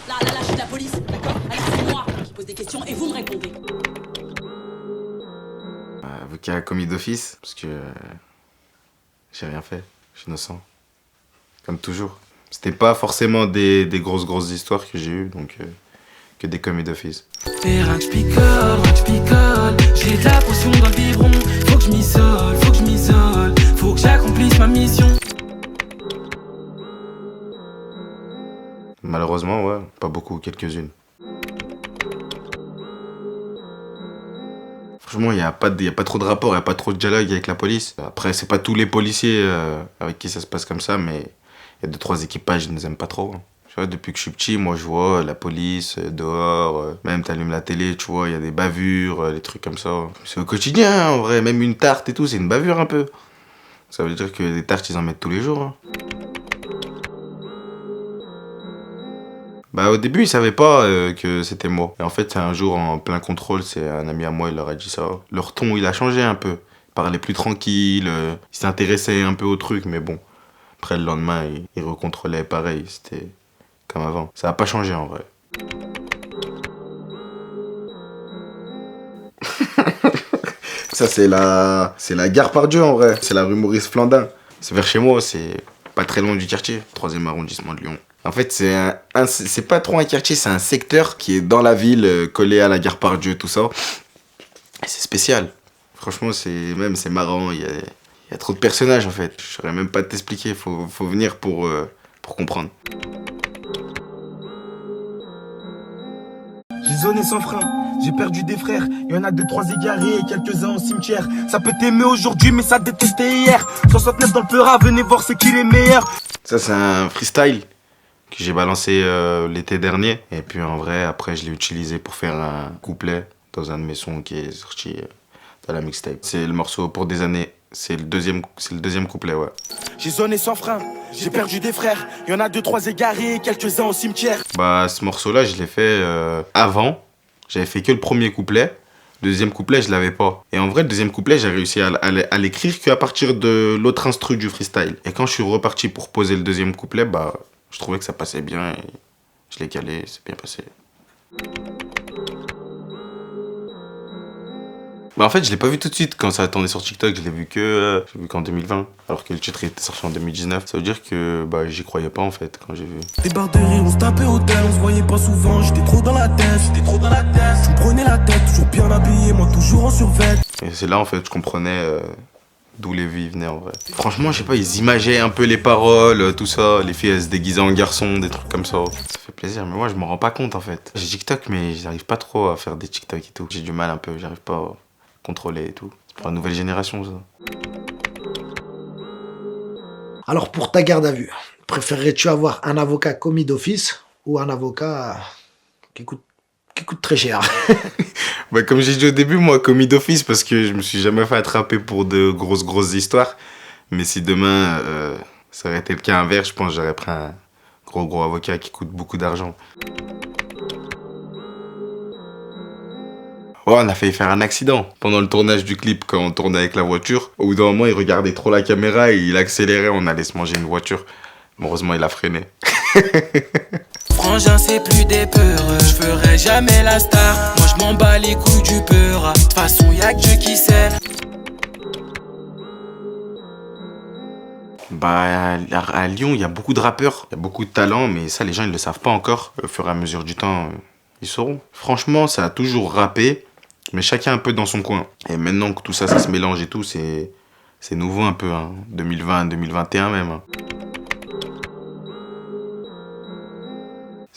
Là, je suis de la police, d'accord? Alors c'est moi qui pose des questions et vous me répondez. Avocat commis d'office, parce que j'ai rien fait, je suis innocent. Comme toujours. C'était pas forcément des grosses histoires que j'ai eues, donc que des commis d'office. Et rien que j'picole, j'ai de la potion dans le biberon. Faut que je m'isole, faut que j'accomplisse ma mission. Malheureusement, ouais, pas beaucoup, quelques-unes. Franchement, il y a pas trop de rapport, il y a pas trop de dialogue avec la police. Après, c'est pas tous les policiers avec qui ça se passe comme ça, mais il y a 2-3 équipages, je ne les aime pas trop. Tu vois, depuis que je suis petit, moi, je vois la police dehors, même t'allumes la télé, tu vois, il y a des bavures, des trucs comme ça. C'est au quotidien, hein, en vrai, même une tarte et tout, c'est une bavure un peu. Ça veut dire que les tartes, ils en mettent tous les jours. Hein. Bah au début ils savaient pas que c'était moi. Et en fait c'est un jour en plein contrôle, c'est un ami à moi, il leur a dit ça. Leur ton il a changé un peu. Ils parlaient plus tranquille, ils s'intéressaient un peu au truc, mais bon. Après le lendemain ils recontrôlaient pareil, c'était comme avant. Ça a pas changé en vrai. Ça c'est la gare Pardieu en vrai. C'est la rue Maurice Flandin. C'est vers chez moi, c'est pas très loin du quartier, 3e arrondissement de Lyon. En fait, c'est pas trop un quartier, c'est un secteur qui est dans la ville, collé à la gare Pardieu, tout ça. Et c'est spécial. Franchement, c'est marrant. Il y a trop de personnages, en fait. Je saurais même pas t'expliquer. Faut venir pour comprendre. J'ai zoné sans frein, j'ai perdu des frères. Y en a 2-3 égarés et quelques-uns au cimetière. Ça peut t'aimer aujourd'hui, mais ça détestait hier. 69 dans le Peura, venez voir c'est qui les meilleurs. Ça, c'est un freestyle que j'ai balancé l'été dernier. Et puis en vrai, après, je l'ai utilisé pour faire un couplet dans un de mes sons qui est sorti dans la mixtape. C'est le morceau Pour des années. C'est le deuxième couplet, ouais. J'ai zoné sans frein, j'ai perdu des frères. Y en a 2-3 égarés et quelques-uns au cimetière. Bah, ce morceau-là, je l'ai fait avant. J'avais fait que le premier couplet. Le deuxième couplet, je l'avais pas. Et en vrai, le deuxième couplet, j'ai réussi à l'écrire qu'à partir de l'autre instru du freestyle. Et quand je suis reparti pour poser le deuxième couplet, bah, je trouvais que ça passait bien et je l'ai calé, c'est bien passé. Bah en fait, je l'ai pas vu tout de suite quand ça a tourné sur TikTok, je l'ai vu qu'en 2020, alors que le titre était sorti en 2019. Ça veut dire que bah j'y croyais pas en fait quand j'ai vu. Des barres de rire, on se tapait au tel, on se voyait pas souvent. J'étais trop dans la tête, Je me prenais la tête, toujours bien habillé, moi toujours en survêt. Et c'est là en fait je comprenais d'où les vues venaient en vrai. Franchement, je sais pas, ils imageaient un peu les paroles, tout ça. Les filles elles se déguisaient en garçons, des trucs comme ça. Ça fait plaisir, mais moi je m'en rends pas compte en fait. J'ai TikTok, mais j'arrive pas trop à faire des TikTok et tout. J'ai du mal un peu, j'arrive pas à contrôler et tout. C'est pour la nouvelle génération ça. Alors pour ta garde à vue, préférerais-tu avoir un avocat commis d'office ou un avocat qui coûte très cher? Bah, comme j'ai dit au début, moi, commis d'office, parce que je me suis jamais fait attraper pour de grosses histoires. Mais si demain, ça aurait été le cas inverse, je pense que j'aurais pris un gros avocat qui coûte beaucoup d'argent. Ouais, on a failli faire un accident pendant le tournage du clip, quand on tournait avec la voiture. Au bout d'un moment, il regardait trop la caméra et il accélérait, on allait se manger une voiture. Heureusement, il a freiné. Frangin, c'est plus des peureux. Je ferai jamais la star. Moi, je m'en bats les couilles du peur. De toute façon, y'a que Dieu qui sait. Bah, à Lyon, il y a beaucoup de rappeurs, il y a beaucoup de talent, mais ça, les gens, ils le savent pas encore. Au fur et à mesure du temps, ils sauront. Franchement, ça a toujours rappé, mais chacun un peu dans son coin. Et maintenant que tout ça, ça se mélange et tout, c'est nouveau un peu, hein. 2020, 2021 même. Hein.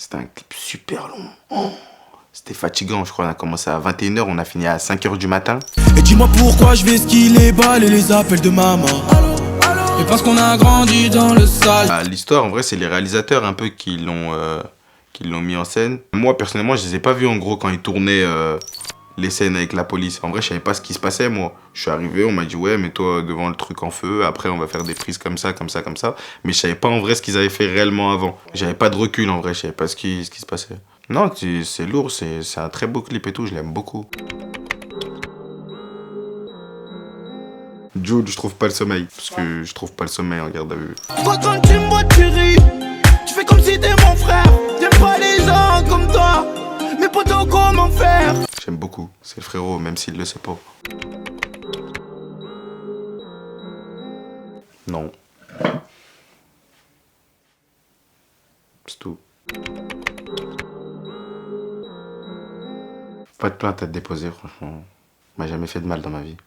C'était un clip super long. Oh, c'était fatigant, je crois. On a commencé à 21h, on a fini à 5h du matin. Et dis-moi pourquoi je vais skier les balles et les appels de maman. Et parce qu'on a grandi dans le sale. Ah, l'histoire, en vrai, c'est les réalisateurs un peu qui l'ont mis en scène. Moi, personnellement, je les ai pas vus en gros quand ils tournaient les scènes avec la police. En vrai, je savais pas ce qui se passait, moi. Je suis arrivé, on m'a dit, ouais, mets-toi devant le truc en feu. Après, on va faire des prises comme ça. Mais je savais pas en vrai ce qu'ils avaient fait réellement avant. J'avais pas de recul en vrai, je savais pas ce qui se passait. Non, c'est lourd, c'est un très beau clip et tout, je l'aime beaucoup. Jude, je trouve pas le sommeil. Parce que je trouve pas le sommeil en garde à vue. Toi, quand tu me vois, tu ris. Tu fais comme si t'es mon frère. T'aimes pas les beaucoup. C'est le frérot, même s'il le sait pas. Non. C'est tout. Pas de plainte à te déposer, franchement. M'a jamais fait de mal dans ma vie.